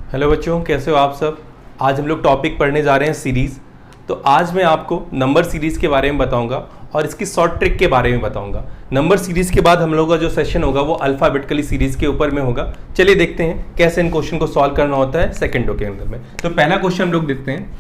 Hello बच्चों, कैसे हो आप सब। आज हम लोग टॉपिक पढ़ने जा रहे हैं सीरीज़। तो आज मैं आपको नंबर सीरीज़ के बारे में बताऊंगा और इसकी शॉर्ट ट्रिक के बारे में बताऊंगा। नंबर सीरीज़ के बाद हम लोगों का जो सेशन होगा वो अल्फ़ाबेटिकली सीरीज़ के ऊपर में होगा। चलिए देखते हैं कैसे इन क्वेश्चन को सॉल्व करना होता है सेकेंडों के अंदर में। तो पहला क्वेश्चन हम लोग देखते हैं।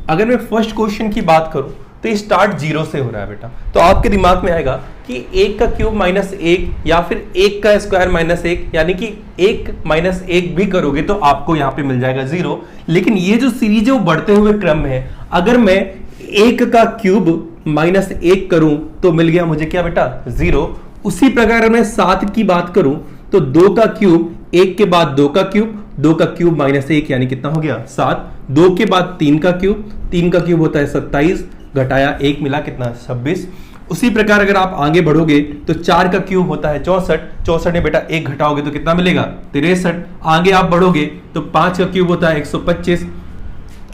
अगर मैं फर्स्ट क्वेश्चन की बात करूं तो ये स्टार्ट जीरो से हो रहा है बेटा। तो आपके दिमाग में आएगा कि एक का क्यूब माइनस एक या फिर एक का स्क्वायर माइनस एक, यानी कि एक माइनस एक भी करोगे तो आपको यहां पे मिल जाएगा जीरो। लेकिन ये जो सीरीज है वो बढ़ते हुए क्रम में है। अगर मैं एक का क्यूब माइनस एक करूं तो मिल गया मुझे क्या बेटा, जीरो। उसी प्रकार मैं सात की बात करूं तो दो का क्यूब, एक के बाद दो का क्यूब, दो का क्यूब माइनस एक यानी कितना हो गया, सात। दो के बाद तीन का क्यूब, तीन का क्यूब होता है 27, घटाया एक मिला कितना, 26। उसी प्रकार अगर आप आगे बढ़ोगे तो चार का क्यूब होता है 64, 64 में बेटा एक घटाओगे तो कितना मिलेगा, 63। आगे आप बढ़ोगे तो पांच का क्यूब होता है 125,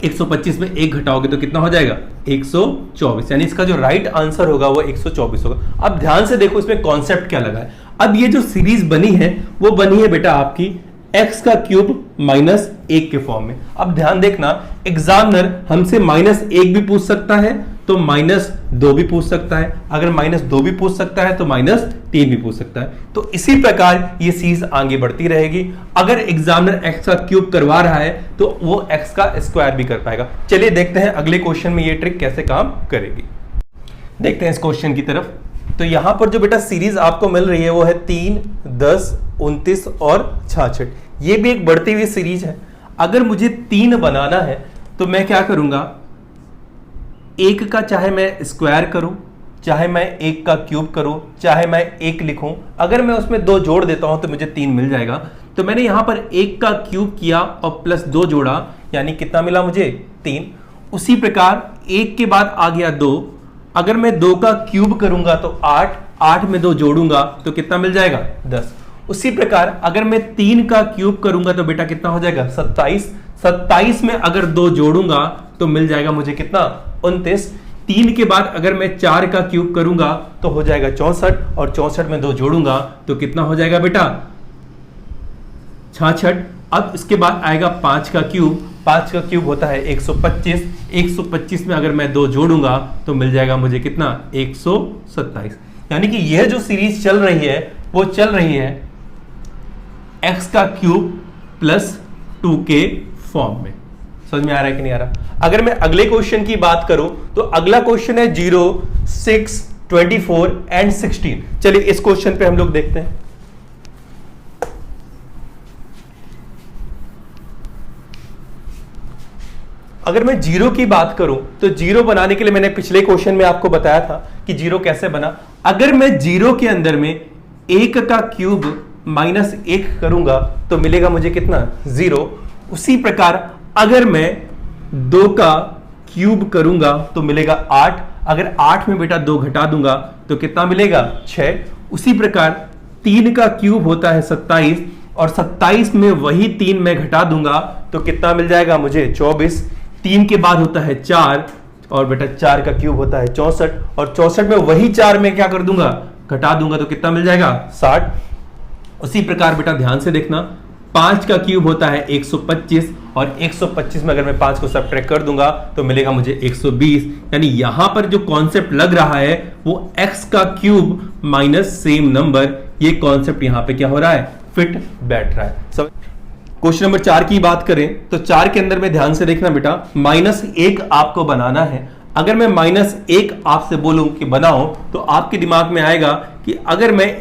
125 में एक घटाओगे तो कितना हो जाएगा, 124। यानी इसका जो राइट आंसर होगा वो 124 होगा। अब ध्यान से देखो इसमें कॉन्सेप्ट क्या लगा है। अब ये जो सीरीज बनी है वो बनी है बेटा आपकी x का क्यूब माइनस एक के फॉर्म में। अब ध्यान देखना, एग्जामिनर हमसे माइनस एक भी पूछ सकता है तो माइनस दो भी पूछ सकता है, अगर माइनस दो भी पूछ सकता है तो माइनस तीन भी पूछ सकता है। तो इसी प्रकार ये चीज आगे बढ़ती रहेगी। अगर एग्जामिनर x का क्यूब करवा रहा है तो वो x का स्क्वायर भी कर पाएगा। चलिए देखते हैं अगले क्वेश्चन में ये ट्रिक कैसे काम करेगी। देखते हैं इस क्वेश्चन की तरफ। तो यहां पर जो बेटा सीरीज आपको मिल रही है वो है 3, 10, 29 और 66। ये भी एक बढ़ती हुई सीरीज है। अगर मुझे 3 बनाना है तो मैं क्या करूंगा, एक का चाहे मैं स्क्वायर करूं, चाहे मैं एक का क्यूब करूं, चाहे मैं एक लिखूं, अगर मैं उसमें दो जोड़ देता हूं तो मुझे 3 मिल जाएगा। तो मैंने यहां पर एक का क्यूब किया और प्लस दो जोड़ा, यानी कितना मिला मुझे, 3। उसी प्रकार एक के बाद आ गया 2, अगर मैं 2 का क्यूब करूंगा तो 8, 8 में 2 जोड़ूंगा तो कितना मिल जाएगा, 10। उसी प्रकार अगर मैं 3 का क्यूब करूंगा तो बेटा कितना हो जाएगा, 27, 27 में अगर 2 जोड़ूंगा तो मिल जाएगा मुझे कितना, 29। 3 के बाद अगर मैं 4 का क्यूब करूंगा तो हो जाएगा 64, और 64 में 2 जोड़ूंगा तो कितना हो जाएगा बेटा, 66। अब इसके बाद आएगा 5 का क्यूब, 5 का क्यूब होता है 125, 125 में अगर मैं 2 जोड़ूंगा तो मिल जाएगा मुझे कितना, 127। यानी कि यह जो सीरीज चल रही है वो चल रही है x का क्यूब प्लस 2 के फॉर्म में। समझ में आ रहा है कि नहीं आ रहा। अगर मैं अगले क्वेश्चन की बात करूं तो अगला क्वेश्चन है 0, 6, 24 एंड 16। चलिए इस क्वेश्चन पे हम लोग देखते हैं। अगर मैं जीरो की बात करूं तो जीरो बनाने के लिए मैंने पिछले क्वेश्चन में आपको बताया था कि जीरो कैसे बना। अगर मैं जीरो के अंदर में एक का क्यूब माइनस एक करूंगा तो मिलेगा मुझे कितना, 0। उसी प्रकार अगर मैं 2 का क्यूब करूंगा तो मिलेगा 8, अगर 8 में बेटा 2 घटा दूंगा तो कितना मिलेगा, 6। उसी प्रकार 3 का क्यूब होता है 27, और 27 में वही 3 में घटा दूंगा तो कितना मिल जाएगा मुझे, 24। 3 के बाद होता है 4, और बेटा 4 का क्यूब होता है 64, और 64 में वही 4 में क्या कर दूंगा, घटा दूंगा तो कितना मिल जाएगा, 60। उसी प्रकार बेटा ध्यान से देखना, 5 का क्यूब होता है 125, और 125 में अगर मैं 5 को सब्ट्रैक्ट कर दूंगा तो मिलेगा मुझे 120। यानी यहां पर जो कॉन्सेप्ट लग रहा है वो x का क्यूब माइनस सेम नंबर, ये कॉन्सेप्ट यहां पे क्या हो रहा है, फिट बैठ रहा है। क्वेश्चन नंबर 4 की बात करें तो 4 के अंदर में ध्यान से देखना बेटा, -1 आपको बनाना है। अगर मैं -1 आपसे बोलूं कि बनाओ तो आपके दिमाग में आएगा कि अगर मैं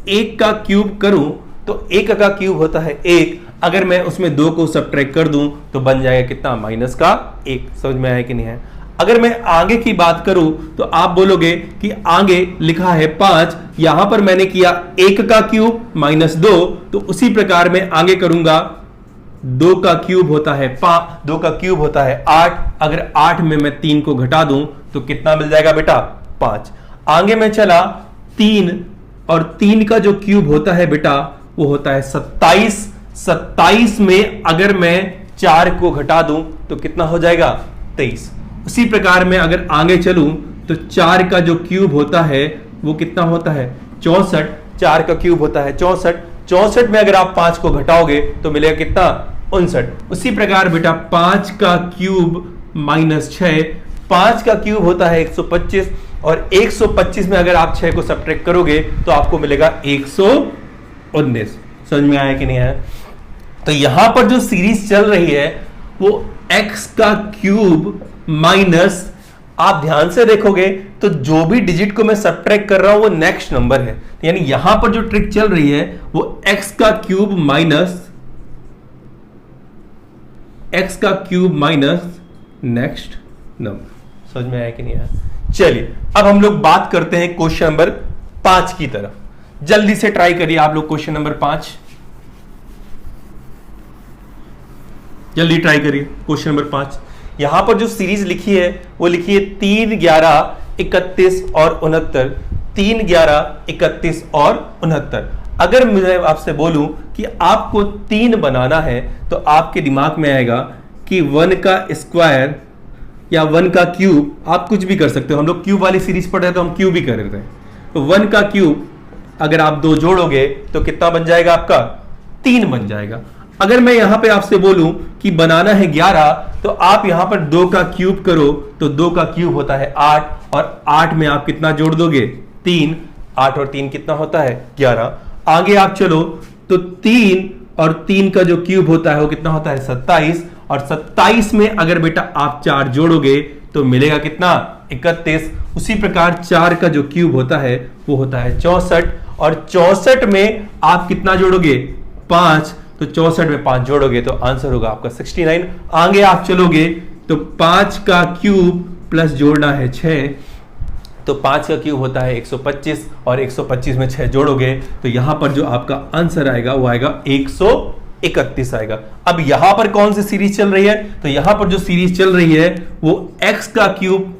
1 का क्यूब करूं तो 1 का क्यूब होता है 1, अगर मैं उसमें 2 को सब्ट्रैक्ट कर दूं तो बन जाएगा कितना, -1। समझ में आया कि नहीं है। अगर मैं आगे की बात करूं तो आप बोलोगे कि आगे लिखा है 5, यहां पर मैंने किया 1 का क्यूब -2, तो उसी प्रकार मैं आगे करूंगा 2 का क्यूब होता है 5, 2 का क्यूब होता है 8, अगर 8 में मैं 3 को घटा दूं तो कितना मिल जाएगा बेटा, 5। आगे मैं चला 3, और 3 का जो क्यूब होता है बेटा वो होता है 27, 27 में अगर मैं 4 को घटा दूं तो कितना हो जाएगा, 23। उसी प्रकार में अगर आगे चलूं तो 4 का जो क्यूब होता है वो कितना होता है, 64, 4 का क्यूब होता है 64, 64 में अगर आप 5 को घटाओगे तो मिलेगा कितना 59। उसी प्रकार बेटा 5 का क्यूब माइनस 6, 5 का क्यूब होता है 125 और 125 में अगर आप 6 को सब्ट्रैक्ट करोगे तो आपको मिलेगा 119। समझ में आया कि नहीं आया? तो यहां पर जो सीरीज चल रही है वो x का क्यूब माइनस, आप ध्यान से देखोगे तो जो भी डिजिट को मैं सब्ट्रैक्ट कर रहा हूं वो नेक्स्ट नंबर है, यानी यहां पर जो ट्रिक चल रही है वो x का क्यूब माइनस नेक्स्ट नंबर। समझ में आया कि नहीं आया? चलिए अब हम लोग बात करते हैं क्वेश्चन नंबर 5 की तरफ। जल्दी से ट्राई करिए आप लोग क्वेश्चन नंबर 5, जल्दी ट्राई करिए क्वेश्चन नंबर 5। यहां पर जो सीरीज लिखी है वो लिखी है 3, 11, 31 और 69, 3, 11, 31 और 69। अगर मैं आपसे बोलूं कि आपको 3 बनाना है तो आपके दिमाग में आएगा कि 1 का स्क्वायर या 1 का क्यूब, आप कुछ भी कर सकते हो। हम लोग क्यूब वाली सीरीज पढ़ रहे हैं तो हम क्यूब ही कर रहे थे। तो 1 का क्यूब अगर आप 2 जोड़ोगे तो कितना बन जाएगा आपका 3 बन जाएगा। अगर मैं यहां पे आपसे बोलूं कि बनाना है 11 तो आप यहां पर 2 का क्यूब करो तो 2 का क्यूब होता है 8 और 8 में आप कितना जोड़ दोगे 3, 8 और 3 कितना होता है 11। आगे आप चलो तो 3 और 3 का जो क्यूब होता है वो कितना होता है 27 और 27 में अगर बेटा आप 4 जोड़ोगे तो मिलेगा कितना 31। उसी प्रकार 4 का जो क्यूब होता है वो होता है 64 और 64 में आप कितना जोड़ोगे 5, तो 64 में 5 जोड़ोगे तो आंसर होगा आपका 69। आगे आप चलोगे तो 5 का क्यूब प्लस जोड़ना है 6, तो 5 का क्यूब होता है 125 और 125 में 6 जोड़ोगे तो यहां पर जो आपका आंसर आएगा वो आएगा 131 आएगा। अब यहां पर कौन सी सीरीज चल रही है? तो यहां पर जो सीरीज चल रही है वो x का क्यूब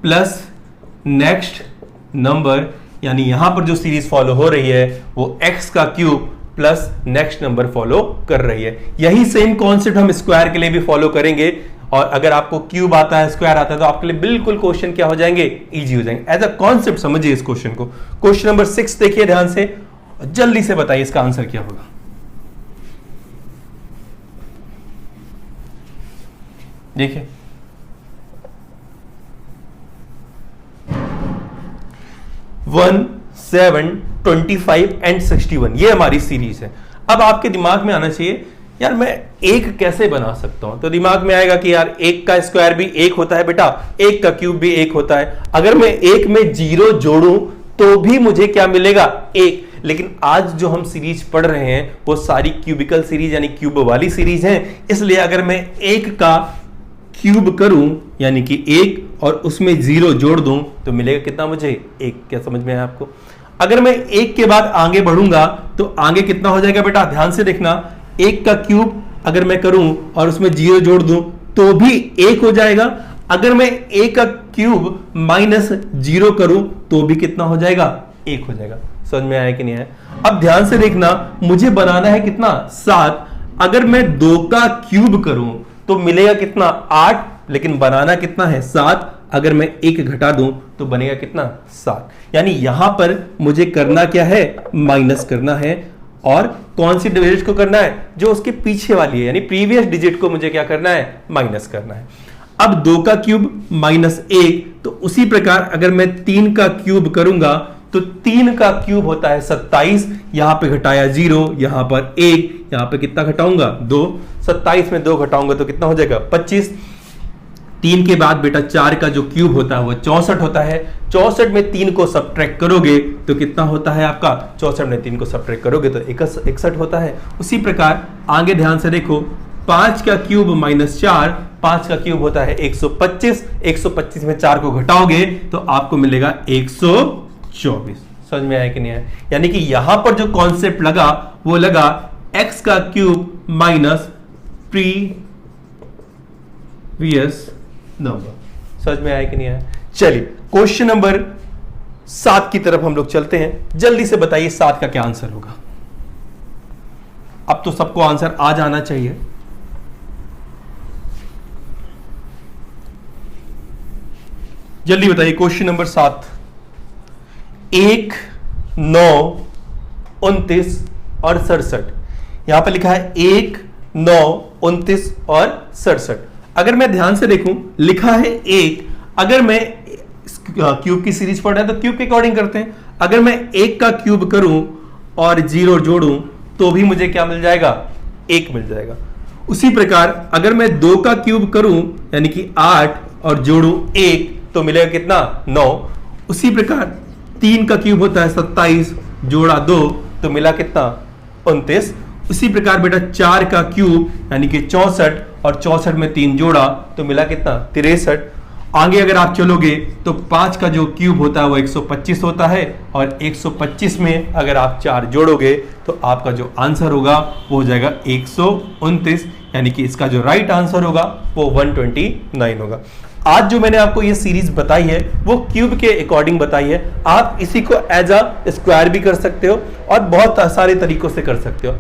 प्लस नेक्स्ट नंबर, यानी यहां पर जो सीरीज फॉलो हो रही है वो x का cube plus next number follow कर रही है। यही सेम कॉन्सेप्ट हम स्क्वायर के लिए भी फॉलो करेंगे और अगर आपको क्यूब आता है स्क्वायर आता है तो आपके लिए बिल्कुल क्वेश्चन क्या हो जाएंगे इजी हो जाएंगे। एज अ कॉन्सेप्ट समझिए इस क्वेश्चन को। क्वेश्चन नंबर 6 देखिए ध्यान से, जल्दी से बताइए इसका आंसर क्या होगा। देखिए 1, 7, 25 एंड 61 ये हमारी सीरीज है। अब आपके दिमाग में आना चाहिए यार मैं एक कैसे बना सकता हूं, तो दिमाग में आएगा कि यार एक का स्क्वायर भी एक होता है बेटा, एक का क्यूब भी एक होता है। अगर मैं एक में 0 जोड़ूं तो भी मुझे क्या मिलेगा 1। लेकिन आज जो हम सीरीज पढ़ रहे हैं वो सारी क्यूबिकल सीरीज यानी क्यूब वाली सीरीज है, इसलिए अगर मैं एक का क्यूब करूं यानी कि 1 और उसमें 0 जोड़ दूं तो मिलेगा कितना मुझे 1। क्या समझ में आया आपको? अगर मैं 1 के बाद आगे बढ़ूंगा तो आगे कितना हो जाएगा बेटा, ध्यान से देखना, 1 का क्यूब अगर मैं करूं और उसमें 0 जोड़ दूं तो भी 1 हो जाएगा। अगर मैं 1 का क्यूब माइनस 0 करूं तो भी कितना हो जाएगा 1 हो जाएगा। समझ में आया कि नहीं आया? अब ध्यान से देखना, मुझे बनाना है कितना 7। अगर मैं 2 का क्यूब करूं तो मिलेगा कितना 8, लेकिन बनाना कितना है 7। अगर मैं 1 घटा दूं तो बनेगा कितना 7। यानी यहां पर मुझे करना क्या है, माइनस करना है। और कौन सी डिजिट को करना है, जो उसके पीछे वाली है, यानी प्रीवियस डिजिट को मुझे क्या करना है, माइनस करना है। अब 2 का क्यूब -1, तो उसी प्रकार अगर मैं 3 का क्यूब करूंगा तो 3 का क्यूब होता है 27। यहां पे घटाया 0, यहां पर 1, यहां पे कितना घटाऊंगा 2। 27 में 2 घटाऊंगा तो कितना हो जाएगा 25। 3 के बाद बेटा 4 का जो क्यूब होता है वो 64 होता है। 64 में 3 को सब्ट्रैक्ट करोगे तो कितना होता है आपका, 64 में 3 को सब्ट्रैक्ट करोगे तो 61 होता है। उसी प्रकार आगे ध्यान से देखो, 5 का क्यूब -4, 5 का क्यूब होता है 125। 125 में 4 को घटाओगे तो आपको मिलेगा 124। समझ में आया कि नहीं आया? यानी कि यहां पर जो कॉन्सेप्ट लगा वो लगा x का क्यूब माइनस प्रीवियस नंबर। समझ में आया कि नहीं आया? चलिए क्वेश्चन नंबर 7 की तरफ हम लोग चलते हैं। जल्दी से बताइए 7 का क्या आंसर होगा। अब तो सबको आंसर आ जाना चाहिए। जल्दी बताइए क्वेश्चन नंबर 7। 1 9, 29 और 67। यहां पर लिखा है 1, 9, 29 और 67। अगर मैं ध्यान से देखूं, लिखा है 1, अगर मैं क्यूब की सीरीज पढ़ रहा है तो क्यूब के अकॉर्डिंग करते हैं। अगर मैं 1 का क्यूब करूं और 0 जोड़ूं तो भी मुझे क्या मिल जाएगा? 1 मिल जाएगा। उसी प्रकार अगर मैं 2 का क्यूब करूं यानी कि 8 और जोड़ूं 1 तो मिलेगा कितना? 9। उसी प्रकार 3 का क्यूब होता है 27, जोड़ा 2 तो मिला कितना? 29। उसी प्रकार बेटा 4 का क्यूब यानी कि 64 और 64 में 3 जोड़ा तो मिला कितना? 63। आगे अगर आप चलोगे तो 5 का जो क्यूब होता है वो 125 होता है और 125 में अगर आप 4 जोड़ोगे तो आपका जो आंसर होगा वो हो जाएगा 129, यानी कि इसका जो राइट आंसर होगा वो 129 होगा। आज जो मैंने आपको ये सीरीज बताई है वो क्यूब के अकॉर्डिंग बताई है। आप इसी को एज अ स्क्वायर भी कर सकते हो और बहुत सारे तरीकों से कर सकते हो।